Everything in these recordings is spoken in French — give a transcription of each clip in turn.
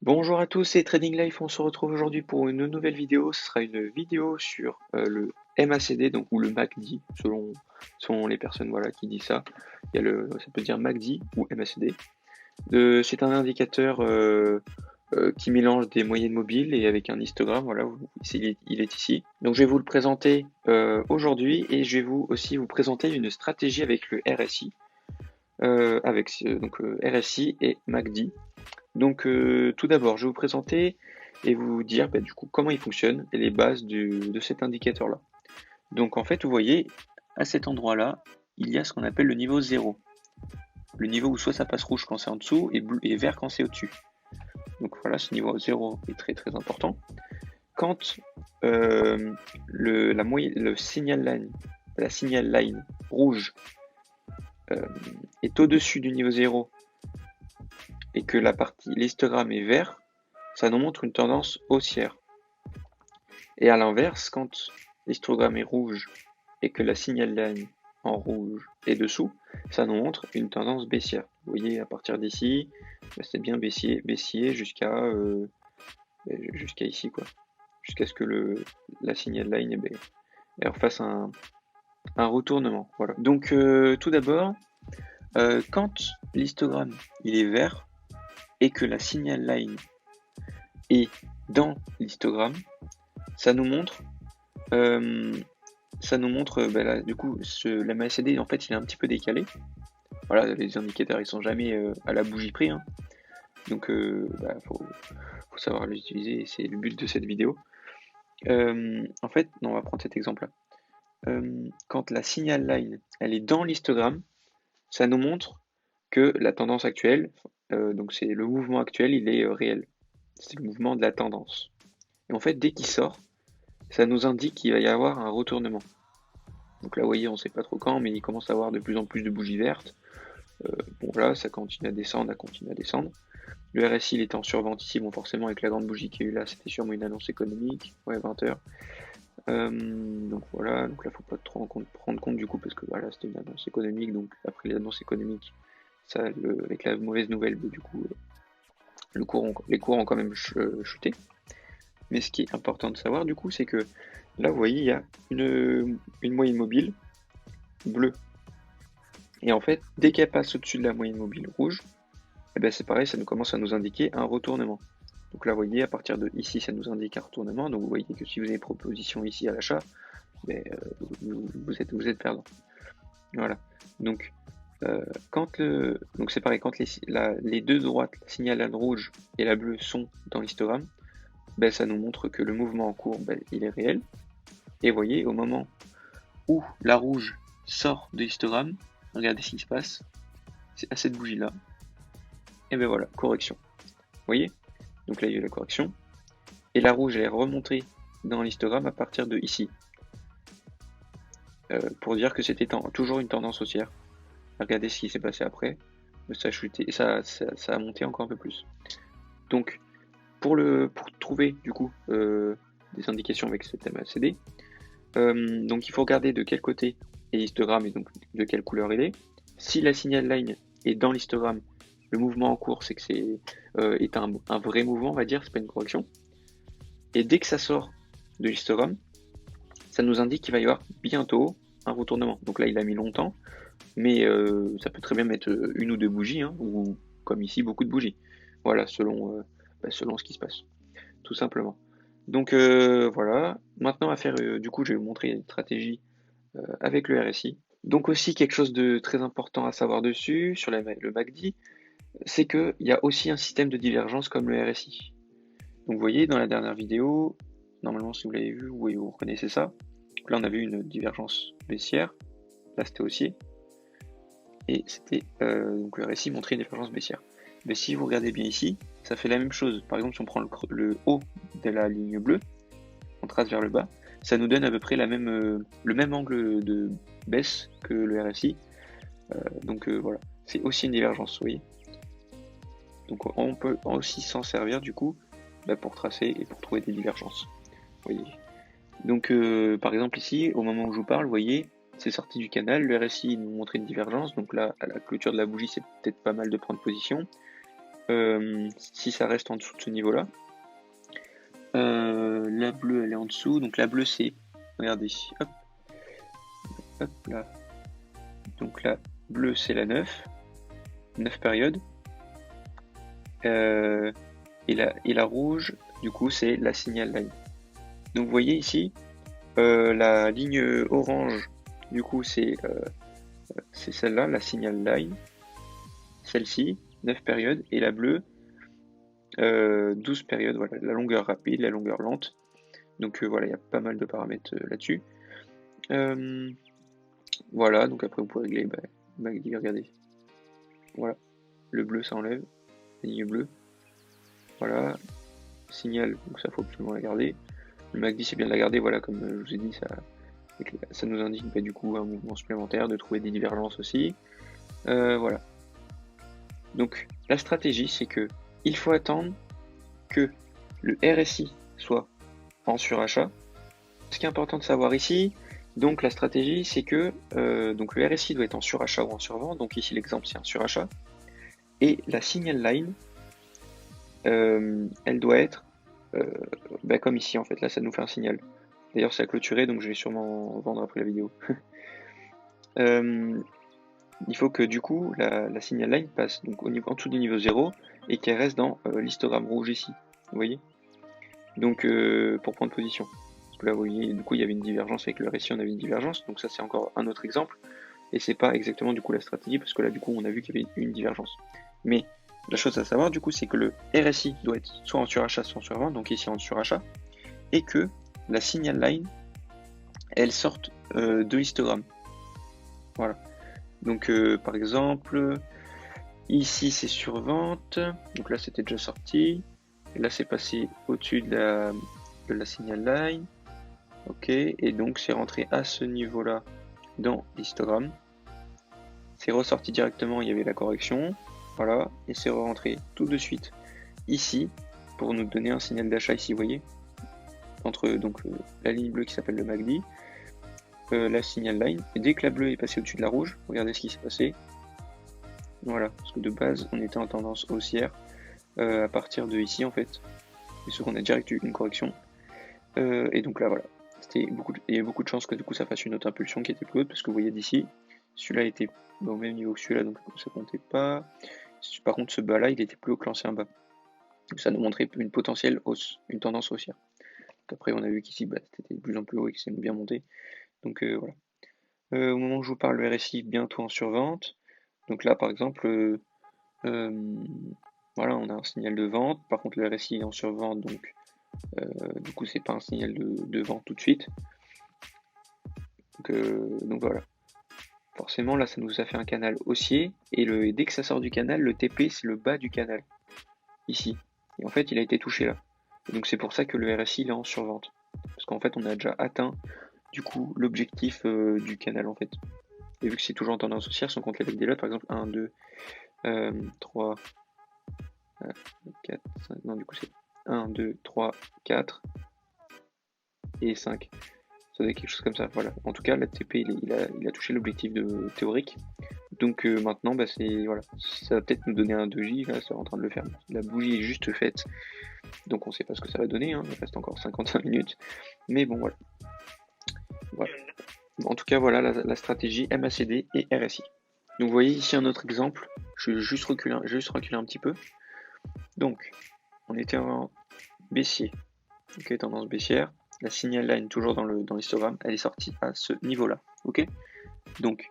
Bonjour à tous, c'est Trading Life. On se retrouve aujourd'hui pour une nouvelle vidéo. Ce sera une vidéo sur le MACD, donc ou le MACD, selon les personnes voilà, qui disent ça. Ça peut dire MACD ou MACD. C'est un indicateur qui mélange des moyennes mobiles et avec un histogramme. Voilà, il est ici. Donc je vais vous le présenter aujourd'hui et je vais aussi vous présenter une stratégie avec le RSI, RSI et MACD. Donc tout d'abord, je vais vous présenter et vous dire du coup comment il fonctionne et les bases de cet indicateur-là. Donc en fait, vous voyez, à cet endroit-là, il y a ce qu'on appelle le niveau 0. Le niveau où soit ça passe rouge quand c'est en dessous et vert quand c'est au-dessus. Donc voilà, ce niveau 0 est très très important. Quand la signal line rouge euh, est au-dessus du niveau 0 et que la partie l'histogramme est vert, ça nous montre une tendance haussière. Et à l'inverse, quand l'histogramme est rouge et que la signal line en rouge est dessous, ça nous montre une tendance baissière. Vous voyez, à partir d'ici, c'est bien baissier jusqu'à ici, quoi. Jusqu'à ce que la signal line elle refasse un retournement. Voilà. Donc, tout d'abord, quand l'histogramme il est vert et que la signal line est dans l'histogramme, ça nous montre là, du coup, la MACD, en fait, il est un petit peu décalé. Voilà, les indicateurs, ils sont jamais à la bougie près, hein. Donc, faut savoir les utiliser, c'est le but de cette vidéo. En fait, non, on va prendre cet exemple-là. Quand la signal line, elle est dans l'histogramme, ça nous montre que la tendance actuelle, donc c'est le mouvement actuel, il est réel. C'est le mouvement de la tendance. Et en fait, dès qu'il sort, ça nous indique qu'il va y avoir un retournement. Donc là, vous voyez, on ne sait pas trop quand, mais il commence à avoir de plus en plus de bougies vertes. Bon, voilà, ça continue à descendre, Le RSI, il était en survente ici, bon, forcément, avec la grande bougie qu'il y a eu là, c'était sûrement une annonce économique. Ouais, 20 heures. Donc voilà, donc là, faut pas trop prendre compte du coup, parce que voilà, c'était une annonce économique, donc après les annonces économiques, avec la mauvaise nouvelle, du coup, les cours ont quand même chuté. Mais ce qui est important de savoir, du coup, c'est que là, vous voyez, il y a une moyenne mobile bleue. Et en fait, dès qu'elle passe au-dessus de la moyenne mobile rouge, eh ben c'est pareil, ça nous commence à nous indiquer un retournement. Donc là, vous voyez, à partir de ici, ça nous indique un retournement. Donc vous voyez que si vous avez une proposition ici à l'achat, ben, vous êtes perdant. Voilà. Donc, donc c'est pareil, quand les deux droites, la signalane rouge et la bleue sont dans l'histogramme, ben, ça nous montre que le mouvement en cours, ben, il est réel. Et vous voyez, au moment où la rouge sort de l'histogramme, regardez ce qui se passe, c'est à cette bougie-là. Et ben voilà, correction. Vous voyez? Donc là, il y a eu la correction. Et la rouge, elle est remontée dans l'histogramme à partir de ici. Pour dire que c'était toujours une tendance haussière. Regardez ce qui s'est passé après. Ça a chuté, ça a monté encore un peu plus. Donc, pour trouver du coup des indications avec cette MACD, donc il faut regarder de quel côté est l'histogramme et donc de quelle couleur il est. Si la signal line est dans l'histogramme, le mouvement en cours, c'est que est un vrai mouvement, on va dire, c'est pas une correction. Et dès que ça sort de l'histogramme, ça nous indique qu'il va y avoir bientôt un retournement. Donc là, il a mis longtemps, mais ça peut très bien mettre une ou deux bougies, hein, ou comme ici, beaucoup de bougies. Voilà, selon ce qui se passe, tout simplement. Donc voilà, maintenant à faire, du coup, je vais vous montrer une stratégie avec le RSI. Donc aussi quelque chose de très important à savoir dessus, sur le MACD, c'est qu'il y a aussi un système de divergence comme le RSI. Donc vous voyez, dans la dernière vidéo, normalement si vous l'avez vu, vous reconnaissez ça. Là on a vu une divergence baissière, là c'était haussier, et c'était donc le RSI montrait une divergence baissière. Mais si vous regardez bien ici, ça fait la même chose. Par exemple, si on prend le haut de la ligne bleue, on trace vers le bas, ça nous donne à peu près le même angle de baisse que le RSI. Donc voilà, c'est aussi une divergence, vous voyez. Donc on peut aussi s'en servir du coup pour tracer et pour trouver des divergences. Vous voyez. Donc par exemple ici, au moment où je vous parle, vous voyez, c'est sorti du canal, le RSI nous montrait une divergence, donc là à la clôture de la bougie c'est peut-être pas mal de prendre position. si ça reste en dessous de ce niveau-là. La bleue, elle est en dessous. Donc la bleue, c'est, regardez, hop, hop là. Donc la bleue, c'est la 9 périodes. Et la rouge, du coup, c'est la signal line. Donc vous voyez ici, la ligne orange, du coup, c'est celle-là, la signal line. Celle-ci, 9 périodes. Et la bleue, 12 périodes. Voilà, la longueur rapide, la longueur lente. Donc voilà, il y a pas mal de paramètres là-dessus. Voilà, donc après vous pouvez régler, regardez. Voilà, le bleu ça enlève, la ligne bleue. Voilà, signal, donc ça faut absolument la garder. Le MACD c'est bien de la garder, voilà, comme je vous ai dit, ça nous indique du coup un mouvement supplémentaire, de trouver des divergences aussi. Voilà. Donc la stratégie c'est que il faut attendre que le RSI soit en surachat. Ce qui est important de savoir ici, donc la stratégie c'est que donc le RSI doit être en surachat ou en survente, donc ici l'exemple c'est un surachat, et la signal line elle doit être comme ici en fait, là ça nous fait un signal. D'ailleurs c'est à clôturer donc je vais sûrement vendre après la vidéo. Il faut que du coup la signal line passe donc en dessous du niveau 0 et qu'elle reste dans l'histogramme rouge ici, vous voyez. Donc pour prendre position. Parce que là vous voyez du coup il y avait une divergence avec le RSI, on avait une divergence, donc ça c'est encore un autre exemple. Et c'est pas exactement du coup la stratégie parce que là du coup on a vu qu'il y avait une divergence. Mais la chose à savoir du coup c'est que le RSI doit être soit en surachat soit en survente, donc ici en surachat, et que la signal line elle sorte de l'histogramme. Voilà. Donc par exemple ici c'est survente, donc là c'était déjà sorti, et là c'est passé au-dessus de la signal line. Ok, et donc c'est rentré à ce niveau là dans l'histogramme. C'est ressorti directement, il y avait la correction, voilà, et c'est rentré tout de suite ici pour nous donner un signal d'achat ici, vous voyez, entre donc la ligne bleue qui s'appelle le MACD, la signal line, et dès que la bleue est passée au-dessus de la rouge, regardez ce qui s'est passé, voilà, parce que de base on était en tendance haussière à partir de ici en fait, et ce qu'on a direct eu une correction, et donc là voilà, il y avait beaucoup de chances que du coup ça fasse une autre impulsion qui était plus haute, parce que vous voyez d'ici, celui-là était au même niveau que celui-là, donc ça comptait pas. Par contre, ce bas-là, il était plus haut que l'ancien bas. Donc ça nous montrait une potentielle hausse, une tendance haussière. Donc après, on a vu qu'ici, c'était de plus en plus haut et que c'est bien monté. Donc voilà. Au moment où je vous parle, le RSI bientôt en survente. Donc là, par exemple, voilà, on a un signal de vente. Par contre, le RSI est en survente, donc du coup, c'est pas un signal de vente tout de suite. Donc voilà. Forcément, là, ça nous a fait un canal haussier, et dès que ça sort du canal, le TP, c'est le bas du canal, ici. Et en fait, il a été touché là. Et donc c'est pour ça que le RSI, il est en survente. Parce qu'en fait, on a déjà atteint, du coup, l'objectif du canal, en fait. Et vu que c'est toujours en tendance haussière, si on compte avec des lots, par exemple, 1, 2, 3, 4, 5, non, du coup, c'est 1, 2, 3, 4 et 5. Ça doit être quelque chose comme ça, voilà. En tout cas, la TP, il a touché l'objectif théorique. Donc maintenant, voilà, ça va peut-être nous donner un 2J, là, c'est en train de le faire. La bougie est juste faite, donc on sait pas ce que ça va donner, hein. Il reste encore 55 minutes. Mais bon, voilà. En tout cas, voilà la stratégie MACD et RSI. Donc vous voyez ici un autre exemple, je vais juste reculer un petit peu. Donc, on était en baissier, ok, tendance baissière. La signal line toujours dans l'histogramme, elle est sortie à ce niveau-là, ok. Donc,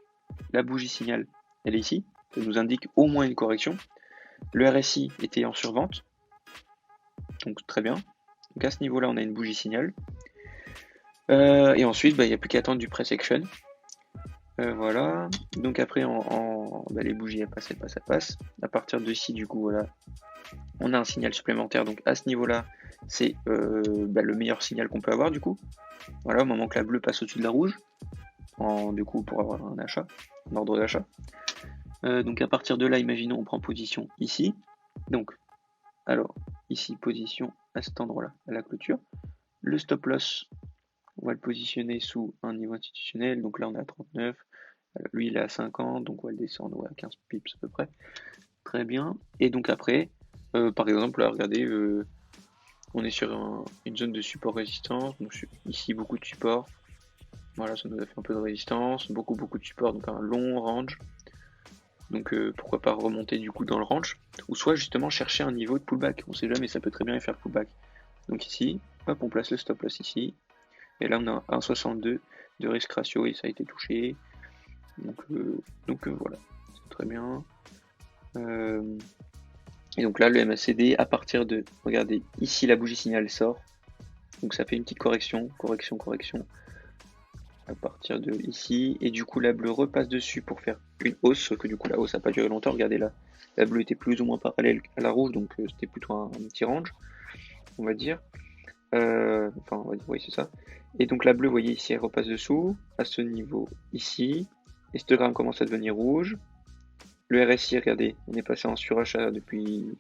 la bougie signal, elle est ici, ça nous indique au moins une correction. Le RSI était en survente, donc très bien. Donc à ce niveau-là, on a une bougie signal. Et ensuite, il n'y a plus qu'à attendre du press action. Voilà. Donc après, les bougies, elles passent. À partir de ici, du coup, voilà, on a un signal supplémentaire. Donc à ce niveau-là, c'est le meilleur signal qu'on peut avoir, du coup. Voilà, au moment que la bleue passe au-dessus de la rouge, du coup, pour avoir un achat, un ordre d'achat. Donc à partir de là, imaginons, on prend position ici. Donc, alors, ici, position à cet endroit-là, à la clôture. Le stop loss, on va le positionner sous un niveau institutionnel. Donc là, on est à 39. Lui, il est à 50, donc on va le descendre à 15 pips à peu près. Très bien. Et donc après, Par exemple, là, regardez, on est sur une zone de support résistance, donc ici beaucoup de support. Voilà, ça nous a fait un peu de résistance, beaucoup de support, donc un long range. Donc pourquoi pas remonter du coup dans le range, ou soit justement chercher un niveau de pullback. On sait jamais, ça peut très bien faire pullback. Donc ici, hop, on place le stop loss ici. Et là, on a 1,62 de risk ratio et ça a été touché. Donc voilà, c'est très bien. Et donc là, le MACD, à partir de, regardez, ici la bougie signal sort. Donc ça fait une petite correction, correction. À partir de ici. Et du coup, la bleue repasse dessus pour faire une hausse. Sauf que du coup, la hausse n'a pas duré longtemps. Regardez là, la bleue était plus ou moins parallèle à la rouge. Donc c'était plutôt un petit range, on va dire. Enfin, on va dire, oui, c'est ça. Et donc la bleue, vous voyez ici, elle repasse dessous, à ce niveau ici. Histogramme commence à devenir rouge. Le RSI, regardez, on est passé en surachat depuis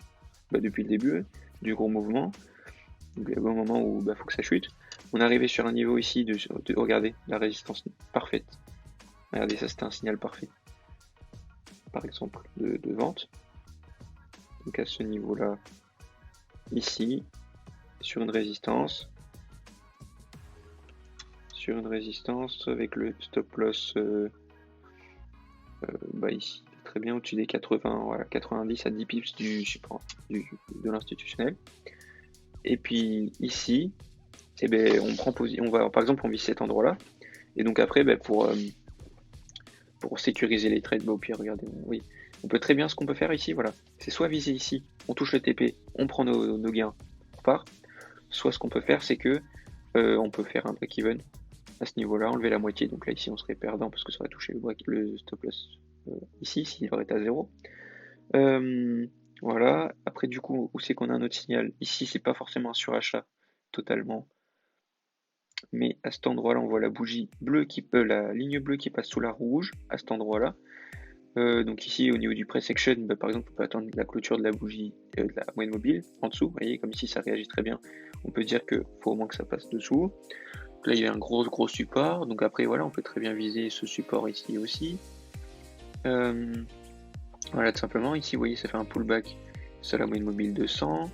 le début du gros mouvement. Donc il y a un moment où faut que ça chute. On est arrivé sur un niveau ici regardez, la résistance parfaite. Regardez, ça c'était un signal parfait. Par exemple, de vente. Donc à ce niveau-là, ici, sur une résistance. Avec le stop loss ici, très bien au-dessus des 80, voilà, 90 à 10 pips du support de l'institutionnel. Et puis ici, on prend position, par exemple on vise cet endroit-là. Et donc après, pour sécuriser les trades, au pire, regardez, oui, on peut très bien, ce qu'on peut faire ici, voilà, c'est soit viser ici, on touche le TP, on prend nos gains, on part. Soit ce qu'on peut faire, c'est que on peut faire un break-even à ce niveau-là, enlever la moitié. Donc là, ici, on serait perdant parce que ça aurait touché le stop loss ici, s'il aurait été à 0. Voilà. Après, du coup, où c'est qu'on a un autre signal? Ici, c'est pas forcément un surachat totalement. Mais à cet endroit-là, on voit la bougie bleue la ligne bleue qui passe sous la rouge à cet endroit-là. Donc ici, au niveau du price action, par exemple, on peut attendre la clôture de la bougie de la moyenne mobile en dessous. Vous voyez, comme ici, ça réagit très bien. On peut dire qu'il faut au moins que ça passe dessous. Là, il y a un gros support. Donc après, voilà, on peut très bien viser ce support ici aussi. Voilà, tout simplement. Ici, vous voyez, ça fait un pullback sur la moyenne mobile de 100.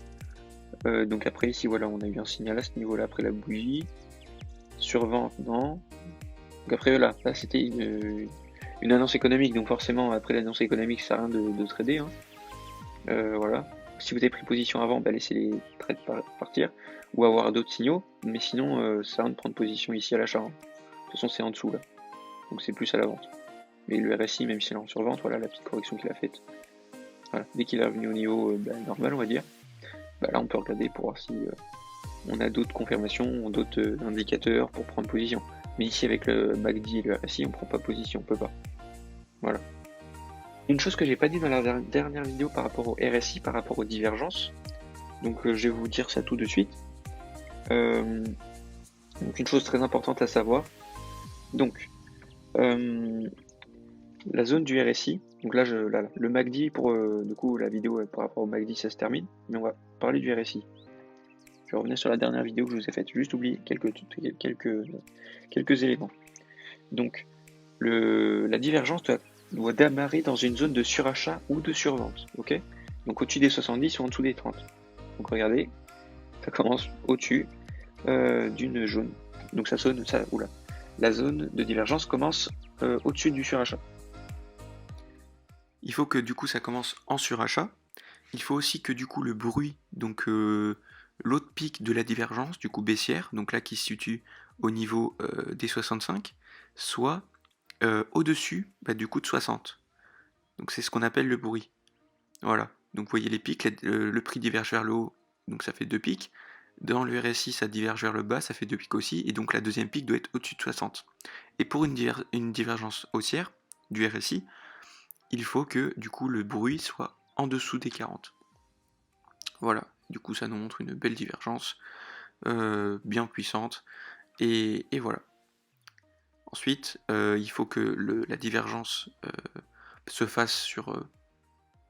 Donc après, ici, voilà, on a eu un signal à ce niveau-là après la bougie. Survente, non. Donc après, là c'était une annonce économique. Donc forcément, après l'annonce économique, ça sert à rien de trader. Hein. Voilà. Si vous avez pris position avant, laissez les trades partir ou avoir d'autres signaux. Mais sinon, ça sert à rien de prendre position ici à l'achat. Hein. De toute façon, c'est en dessous là. Donc c'est plus à la vente. Mais le RSI, même s'il est en survente, voilà la petite correction qu'il a faite. Voilà. Dès qu'il est revenu au niveau normal, on va dire, là on peut regarder pour voir si on a d'autres confirmations, d'autres indicateurs pour prendre position. Mais ici avec le MACD et le RSI, on prend pas position, on peut pas. Voilà. Une chose que j'ai pas dit dans la dernière vidéo par rapport au RSI, par rapport aux divergences, donc je vais vous dire ça tout de suite. Donc une chose très importante à savoir, donc la zone du RSI, donc là, le MACD, pour du coup la vidéo par rapport au MACD ça se termine, mais on va parler du RSI. Je vais revenir sur la dernière vidéo que je vous ai faite, juste oublier quelques éléments. Donc la divergence doit démarrer dans une zone de surachat ou de survente, ok? Donc au-dessus des 70 ou en dessous des 30. Donc regardez, ça commence au-dessus d'une jaune. Donc la zone de divergence commence au-dessus du surachat. Il faut que du coup ça commence en surachat. Il faut aussi que du coup le bruit, donc l'autre pic de la divergence, du coup baissière, donc là qui se situe au niveau des 65, soit au-dessus du coup de 60. Donc c'est ce qu'on appelle le bruit. Voilà. Donc vous voyez les pics, le prix diverge vers le haut, donc ça fait 2 pics. Dans le RSI, ça diverge vers le bas, ça fait 2 pics aussi. Et donc la deuxième pic doit être au-dessus de 60. Et pour une divergence haussière du RSI, il faut que du coup le bruit soit en dessous des 40. Voilà. Du coup ça nous montre une belle divergence, bien puissante. Et voilà. Ensuite, il faut que la divergence se fasse sur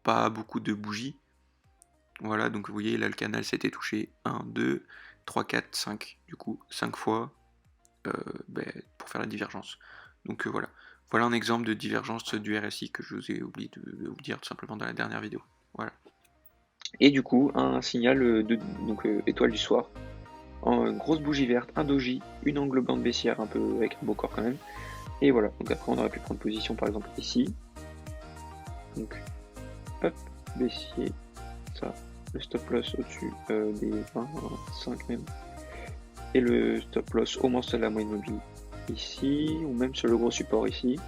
pas beaucoup de bougies. Voilà, donc vous voyez là le canal s'était touché 1, 2, 3, 4, 5, du coup 5 fois pour faire la divergence. Donc voilà. Voilà un exemple de divergence du RSI que je vous ai oublié de vous dire tout simplement dans la dernière vidéo. Voilà. Et du coup, un signal étoile du soir, en grosse bougie verte, un doji, une englobante baissière un peu avec un beau corps quand même. Et voilà, donc après on aurait pu prendre position par exemple ici. Donc hop, baissier, ça, le stop loss au-dessus des 20, 5 même. Et le stop loss au moins sur la moyenne mobile ici, ou même sur le gros support ici.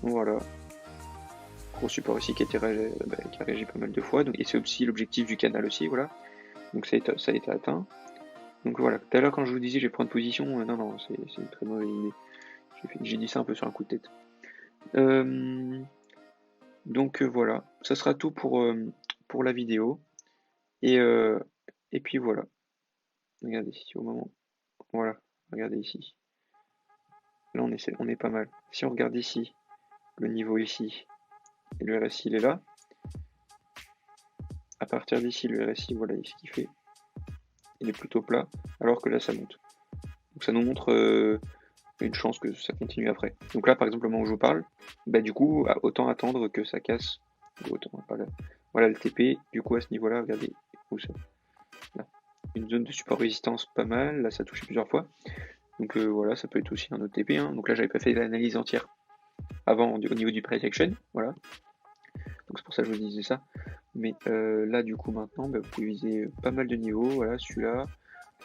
Donc voilà. Gros support ici qui a réagi pas mal de fois. Donc, et c'est aussi l'objectif du canal aussi, voilà. Donc ça a été atteint. Donc voilà, tout à l'heure quand je vous disais je vais prendre position, non, c'est une très mauvaise idée. J'ai dit ça un peu sur un coup de tête. Donc voilà, ça sera tout pour la vidéo. Et puis voilà. Regardez ici au moment. Voilà, regardez ici. Là on est pas mal. Si on regarde ici, le niveau ici, et le RSI il est là. À partir d'ici, le RSI, voilà ce qu'il fait. Il est plutôt plat, alors que là ça monte. Donc ça nous montre une chance que ça continue après. Donc là par exemple au moment où je vous parle, bah du coup autant attendre que ça casse. Autant, voilà le TP, du coup à ce niveau-là, regardez où ça. Là. Une zone de support résistance pas mal, là ça a touché plusieurs fois. Donc voilà, ça peut être aussi un autre TP. Hein. Donc là j'avais pas fait l'analyse entière avant au niveau du price action, voilà. Donc c'est pour ça que je vous disais ça. Mais là du coup maintenant, bah, vous pouvez viser pas mal de niveaux, voilà, celui-là,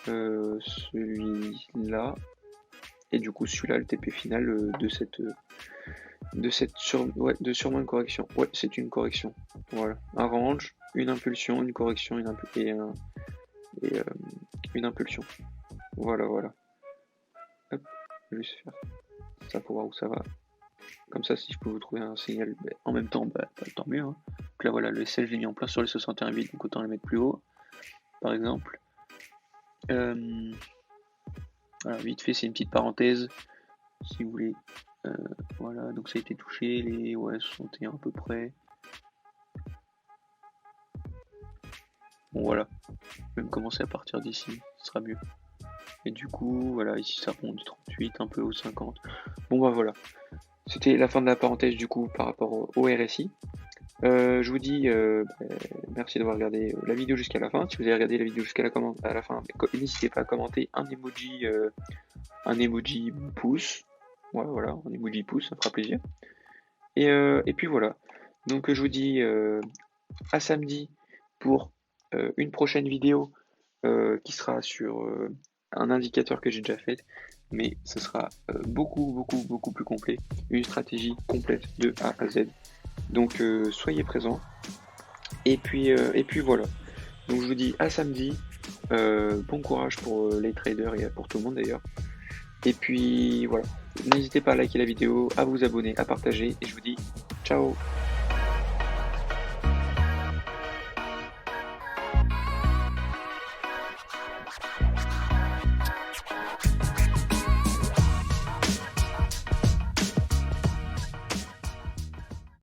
celui-là, et du coup celui-là, le TP final de sûrement une correction. Ouais, c'est une correction. Voilà, un range, une impulsion, une correction, une impulsion. Voilà. Hop, je vais juste faire ça pour voir où ça va. Comme ça, si je peux vous trouver un signal en même temps, tant mieux. Hein. Donc là, voilà, le SL, je l'ai mis en plein sur les 61 bits, donc autant les mettre plus haut, par exemple. Voilà, vite fait, c'est une petite parenthèse, si vous voulez. Voilà, donc ça a été touché, les 61 à peu près. Bon, voilà, je vais même commencer à partir d'ici, ce sera mieux. Et du coup, voilà, ici ça remonte du 38, un peu au 50. Bon, bah voilà. C'était la fin de la parenthèse du coup par rapport au RSI. Je vous dis merci d'avoir regardé la vidéo jusqu'à la fin. Si vous avez regardé la vidéo jusqu'à la fin, n'hésitez pas à commenter un emoji pouce. Ouais, voilà, un emoji pouce, ça fera plaisir. Et puis voilà. Donc je vous dis à samedi pour une prochaine vidéo qui sera sur un indicateur que j'ai déjà fait, mais ce sera beaucoup plus complet, une stratégie complète de A à Z. Donc soyez présents. Et puis voilà. Donc je vous dis à samedi. Bon courage pour les traders et pour tout le monde d'ailleurs. Et puis voilà. N'hésitez pas à liker la vidéo, à vous abonner, à partager. Et je vous dis ciao.